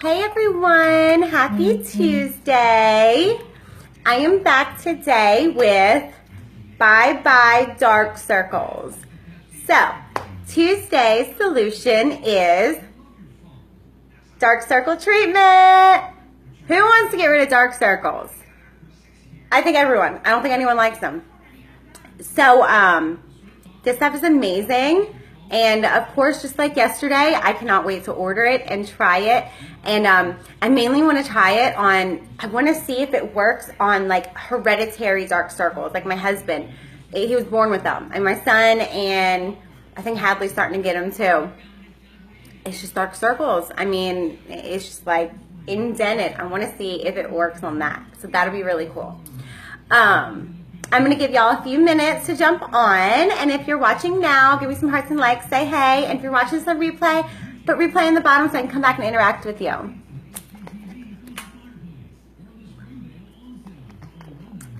Hey everyone, happy Tuesday. I am back today with Bye Bye Dark Circles. So, Tuesday's solution is dark circle treatment. Who wants to get rid of dark circles? I think everyone. I don't think anyone likes them. So, this stuff is amazing. And of course, just like yesterday, I cannot wait to order it and try it. And I mainly want to try it on, I want to see if it works on like hereditary dark circles. Like my husband, he was born with them. And my son, and I think Hadley's starting to get them too. It's just dark circles. I mean, it's just like indented. I want to see if it works on that. So that'll be really cool. I'm going to give y'all a few minutes to jump on, and if you're watching now, give me some hearts and likes, say hey, and if you're watching this on replay, put replay in the bottom so I can come back and interact with you.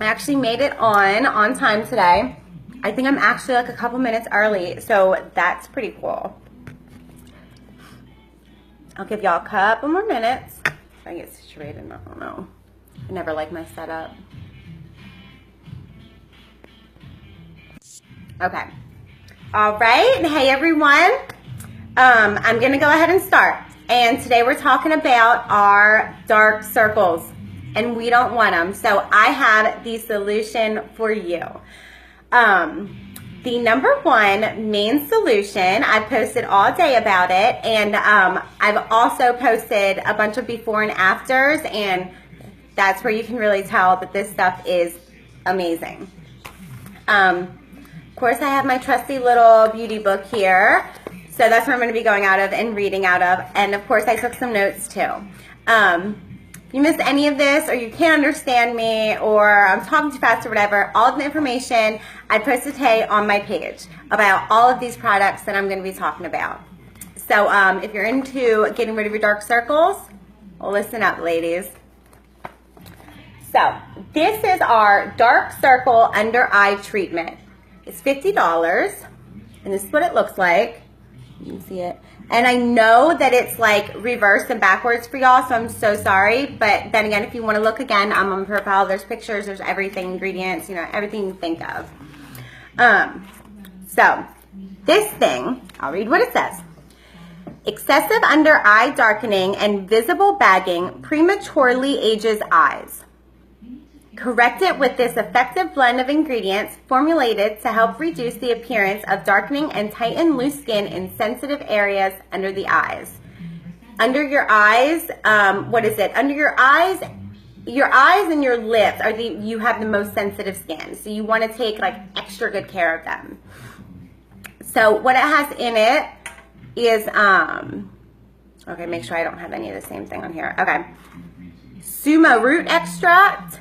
I actually made it on time today. I think I'm actually like a couple minutes early, so that's pretty cool. I'll give y'all a couple more minutes. If I get situated, I don't know. I never like my setup. Okay. All right. Hey, everyone. I'm going to go ahead and start. And today we're talking about our dark circles. And we don't want them. So I have the solution for you. The number one main solution, I've posted all day about it. And I've also posted a bunch of before and afters. And that's where you can really tell that this stuff is amazing. Of course, I have my trusty little beauty book here. So that's where I'm going to be going out of and reading out of. And of course, I took some notes too. If you missed any of this, or you can't understand me, or I'm talking too fast or whatever, all of the information I posted today on my page about all of these products that I'm going to be talking about. So if you're into getting rid of your dark circles, well, listen up, ladies. So this is our dark circle under eye treatment. It's $50, and this is what it looks like. You can see it. And I know that it's like reverse and backwards for y'all, so I'm so sorry. But then again, if you want to look again, I'm on my profile. There's pictures, there's everything, ingredients, you know, everything you think of. So this thing, I'll read what it says. Excessive under eye darkening and visible bagging prematurely ages eyes. Correct it with this effective blend of ingredients formulated to help reduce the appearance of darkening and tighten loose skin in sensitive areas under the eyes. Under your eyes, what is it? Under your eyes and your lips are you have the most sensitive skin. So you want to take like extra good care of them. So what it has in it is, okay, make sure I don't have any of the same thing on here. Okay. Sumo root extract,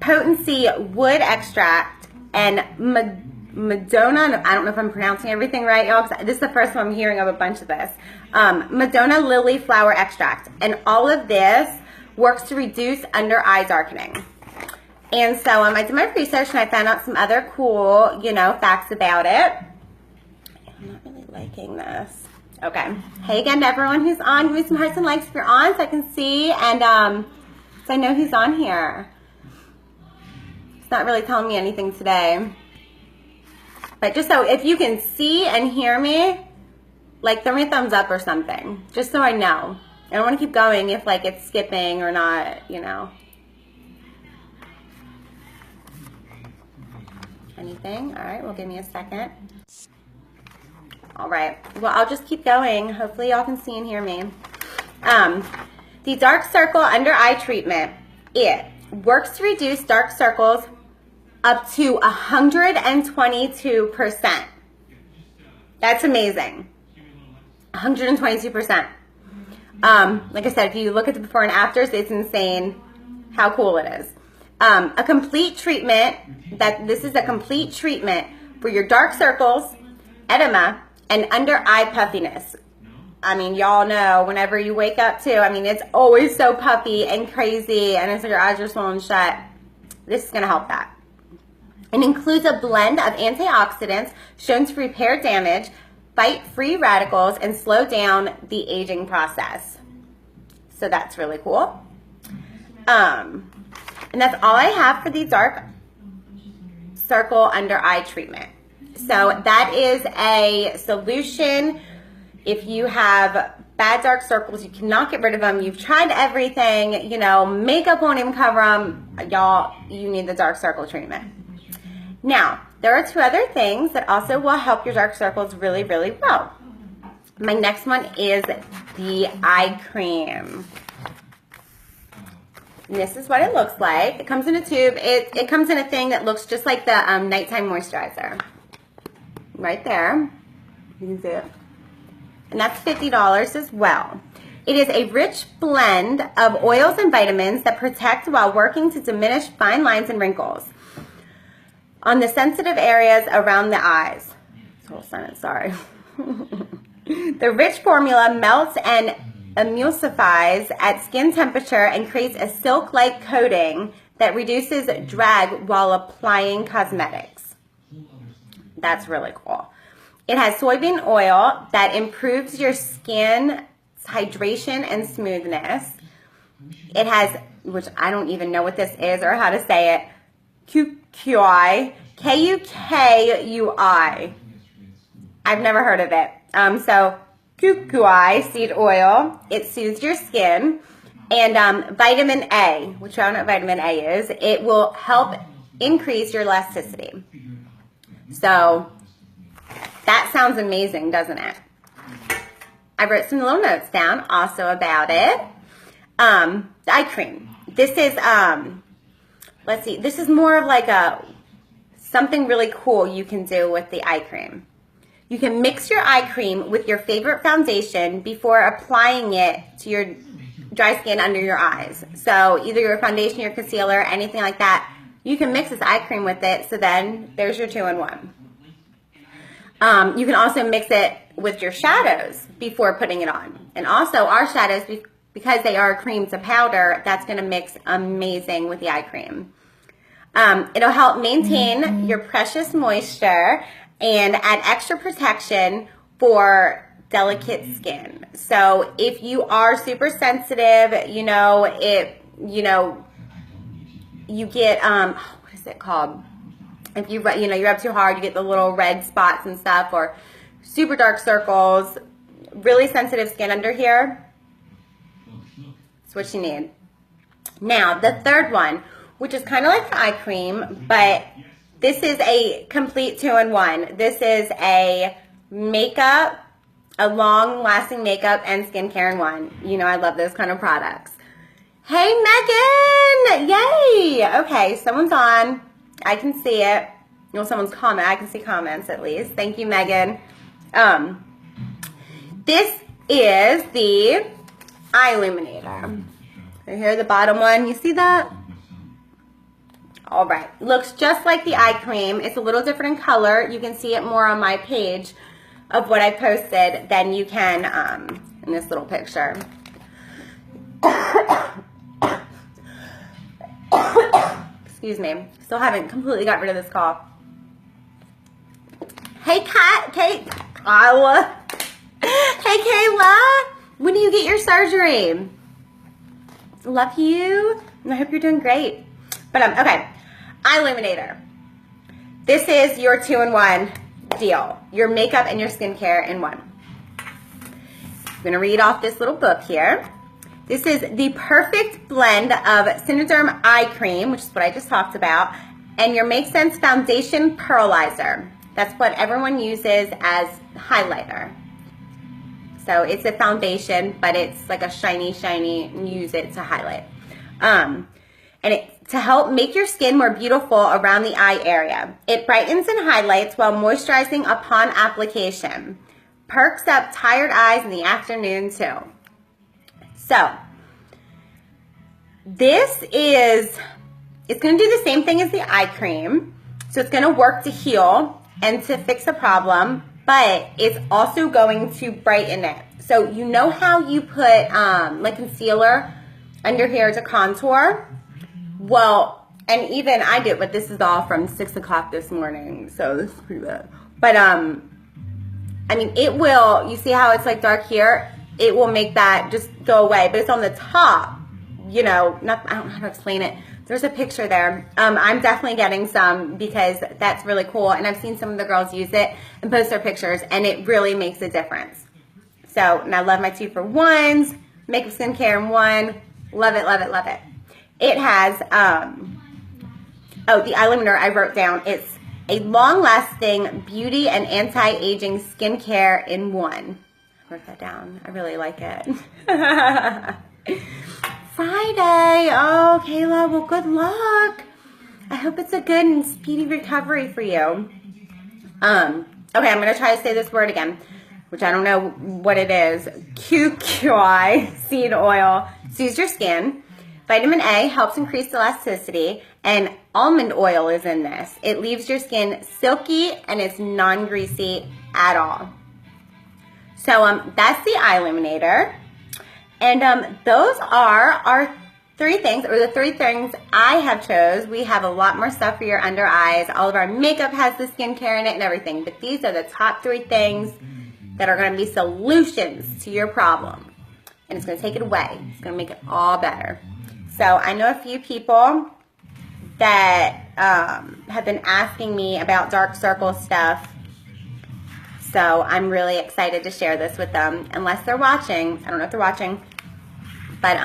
Potency wood extract, and Madonna, I don't know if I'm pronouncing everything right, y'all, because this is the first time I'm hearing of a bunch of this. Madonna lily flower extract. And all of this works to reduce under eye darkening. And so I did my research and I found out some other cool, you know, facts about it. I'm not really liking this. Okay. Hey again to everyone who's on. Give me some hearts and likes if you're on so I can see and so I know who's on here. It's not really telling me anything today. But just so if you can see and hear me, like throw me a thumbs up or something. Just so I know. I don't want to keep going if like it's skipping or not, you know. Anything? All right, well give me a second. All right, well I'll just keep going. Hopefully y'all can see and hear me. The dark circle under eye treatment, it works to reduce dark circles up to 122%. That's amazing. 122%. Like I said, if you look at the before and afters, it's insane how cool it is. A complete treatment, this is a complete treatment for your dark circles, edema, and under eye puffiness. I mean, y'all know whenever you wake up too, I mean, it's always so puffy and crazy and it's like your eyes are swollen shut. This is going to help that. It includes a blend of antioxidants shown to repair damage, fight free radicals, and slow down the aging process. So that's really cool. And that's all I have for the dark circle under eye treatment. So that is a solution. If you have bad dark circles, you cannot get rid of them. You've tried everything, you know, makeup won't even cover them. Y'all, you need the dark circle treatment. Now, there are two other things that also will help your dark circles really, really well. My next one is the eye cream. And this is what it looks like. It comes in a tube. It comes in a thing that looks just like the nighttime moisturizer. Right there. You can see it. And that's $50 as well. It is a rich blend of oils and vitamins that protect while working to diminish fine lines and wrinkles on the sensitive areas around the eyes. This whole sentence, sorry. The rich formula melts and emulsifies at skin temperature and creates a silk-like coating that reduces drag while applying cosmetics. That's really cool. It has soybean oil that improves your skin's hydration and smoothness. It has, which I don't even know what this is or how to say it, Kukui, Kukui. I've never heard of it. So Kukui seed oil, it soothes your skin. And vitamin A, which I don't know what vitamin A is, it will help increase your elasticity. So that sounds amazing, doesn't it? I wrote some little notes down also about it. The eye cream. This is, let's see, this is more of like something really cool you can do with the eye cream. You can mix your eye cream with your favorite foundation before applying it to your dry skin under your eyes. So either your foundation, your concealer, anything like that, you can mix this eye cream with it, so then there's your 2-in-1. You can also mix it with your shadows before putting it on. And also our shadows, because they are cream to powder, that's going to mix amazing with the eye cream. It'll help maintain your precious moisture and add extra protection for delicate skin. So if you are super sensitive, you get, what is it called? If you rub too hard, you get the little red spots and stuff, or super dark circles, really sensitive skin under here. That's what you need. Now, the third one, which is kind of like the eye cream, but this is a complete 2-in-1. This is a makeup, a long-lasting makeup and skincare in one. You know I love those kind of products. Hey, Megan! Yay! Okay, someone's on. I can see it. You know, someone's comment. I can see comments at least. Thank you, Megan. This is the eye illuminator. So here, the bottom one. You see that? All right. Looks just like the eye cream. It's a little different in color. You can see it more on my page of what I posted than you can in this little picture. Excuse me. Still haven't completely got rid of this cough. Hey, Kayla. Hey, Kayla. When do you get your surgery? Love you. And I hope you're doing great. But, okay. Eye illuminator. This is your 2-in-1 deal. Your makeup and your skincare in one. I'm going to read off this little book here. This is the perfect blend of Synoderm eye cream, which is what I just talked about, and your Make Sense foundation pearlizer. That's what everyone uses as highlighter. So it's a foundation, but it's like a shiny, and you use it to highlight. To help make your skin more beautiful around the eye area. It brightens and highlights while moisturizing upon application. Perks up tired eyes in the afternoon too. So, it's going to do the same thing as the eye cream. So it's going to work to heal and to fix a problem, but it's also going to brighten it. So you know how you put like concealer under here to contour? Well, and even I did, but this is all from 6 o'clock this morning, so this is pretty bad. But, I mean, it will, you see how it's like dark here? it will make that just go away. But it's on the top, you know, I don't know how to explain it. There's a picture there. I'm definitely getting some because that's really cool. And I've seen some of the girls use it and post their pictures, and it really makes a difference. So, and I love my 2-for-1s, makeup skincare in one. Love it, love it, love it. It has, oh, the eye limiter I wrote down. It's a long-lasting beauty and anti-aging skincare in one. I wrote that down. I really like it. Friday. Oh, Kayla, well, good luck. I hope it's a good and speedy recovery for you. Okay, I'm going to try to say this word again, which I don't know what it is. QQI seed oil soothes your skin. Vitamin A helps increase elasticity, and almond oil is in this. It leaves your skin silky and it's non-greasy at all. So that's the eye illuminator. And those are our 3 things, or the 3 things I have chose. We have a lot more stuff for your under eyes. All of our makeup has the skincare in it and everything. But these are the top 3 things that are going to be solutions to your problem. And it's going to take it away. It's going to make it all better. So I know a few people that have been asking me about dark circle stuff. So I'm really excited to share this with them, unless they're watching. I don't know if they're watching. But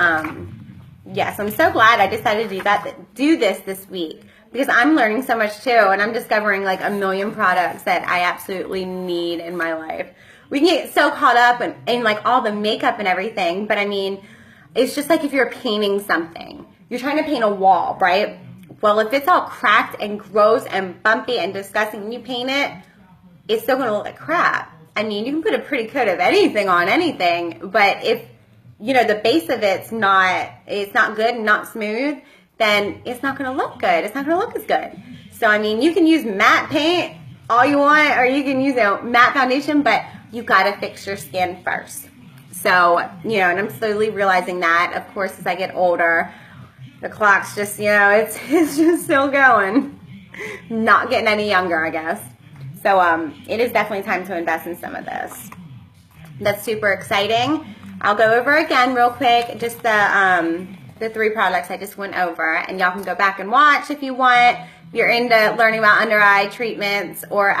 yes, I'm so glad I decided to do this week, because I'm learning so much too, and I'm discovering like a million products that I absolutely need in my life. We can get so caught up in like all the makeup and everything, but I mean, it's just like if you're painting something. You're trying to paint a wall, right? Well, if it's all cracked and gross and bumpy and disgusting and you paint it, it's still going to look like crap. I mean, you can put a pretty coat of anything on anything, but if, you know, the base of it's not good and not smooth, then it's not going to look good. It's not going to look as good. So, I mean, you can use matte paint all you want, or you can use a matte foundation, but you got to fix your skin first. So, you know, and I'm slowly realizing that, of course, as I get older, the clock's just, you know, it's just still going. Not getting any younger, I guess. So, it is definitely time to invest in some of this. That's super exciting. I'll go over again real quick, just the 3 products I just went over, and y'all can go back and watch if you want. If you're into learning about under eye treatments, or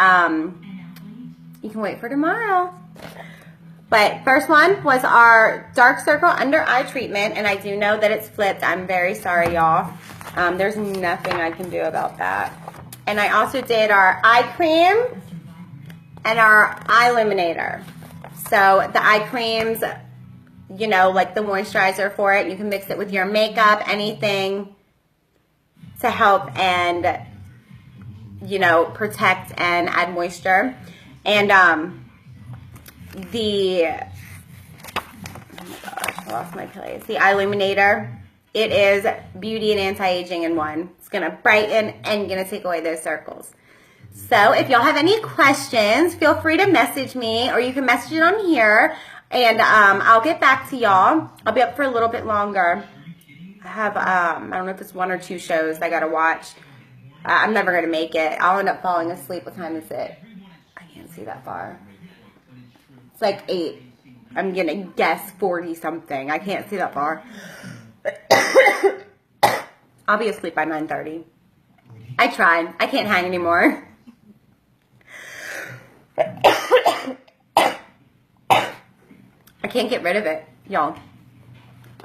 you can wait for tomorrow. But first one was our dark circle under eye treatment, and I do know that it's flipped. I'm very sorry, y'all. There's nothing I can do about that. And I also did our eye cream and our eye illuminator. So the eye creams, you know, like the moisturizer for it, you can mix it with your makeup, anything to help and, you know, protect and add moisture. And the, oh my gosh, I lost my place. The eye illuminator, it is beauty and anti-aging in one. It's going to brighten and going to take away those circles. So if y'all have any questions, feel free to message me, or you can message it on here, and I'll get back to y'all. I'll be up for a little bit longer. I have, I don't know if it's 1 or 2 shows I got to watch. I'm never going to make it. I'll end up falling asleep. What time is it? I can't see that far. It's like 8. I'm going to guess 40 something. I can't see that far. I'll be asleep by 9:30. I tried. I can't hang anymore. I can't get rid of it, y'all.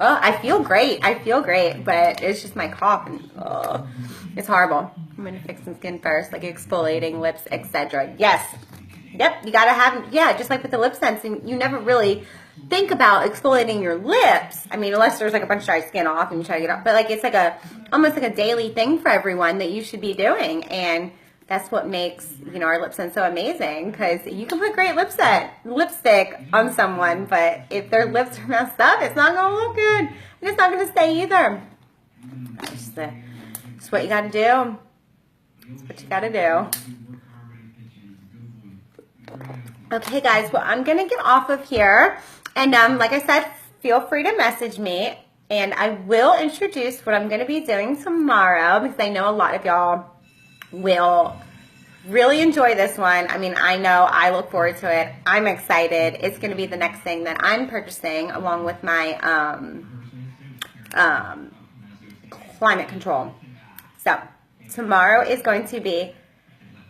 Oh, I feel great. I feel great, but it's just my cough, and oh, it's horrible. I'm going to fix some skin first, like exfoliating, lips, etc. Yes. Yep, you got to have, yeah, just like with the lip sense, and you never really think about exfoliating your lips. I mean, unless there's like a bunch of dry skin off and you try to get off. But like it's like almost like a daily thing for everyone that you should be doing. And that's what makes, you know, our lip scent so amazing, because you can put great lipstick on someone, but if their lips are messed up, it's not going to look good. And it's not going to stay either. It's just what you got to do. It's what you got to do. Okay, guys, well, I'm going to get off of here. And like I said, feel free to message me. And I will introduce what I'm going to be doing tomorrow, because I know a lot of y'all will really enjoy this one. I mean, I know I look forward to it. I'm excited. It's going to be the next thing that I'm purchasing along with my climate control. So tomorrow is going to be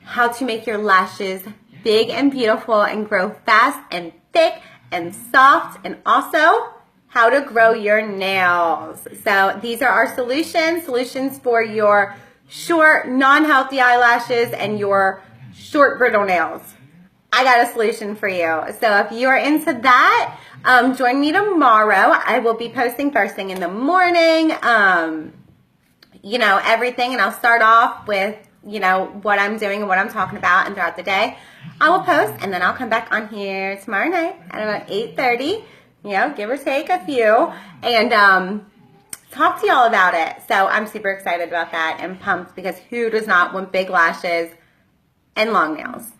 how to make your lashes big and beautiful and grow fast and thick and soft, and also how to grow your nails. So these are our solutions for your short, non-healthy eyelashes and your short, brittle nails. I got a solution for you. So if you're into that, join me tomorrow. I will be posting first thing in the morning, you know, everything. And I'll start off with, you know, what I'm doing and what I'm talking about, and throughout the day I will post, and then I'll come back on here tomorrow night at about 8:30, you know, give or take a few, and talk to y'all about it. So I'm super excited about that and pumped, because who does not want big lashes and long nails?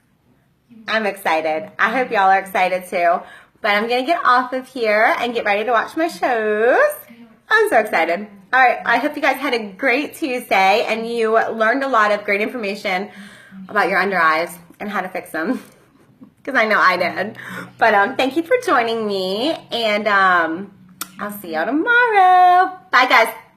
I'm excited. I hope y'all are excited too. But I'm going to get off of here and get ready to watch my shows. I'm so excited. All right, I hope you guys had a great Tuesday and you learned a lot of great information about your under eyes and how to fix them, because I know I did. But thank you for joining me, and I'll see y'all tomorrow. Bye, guys.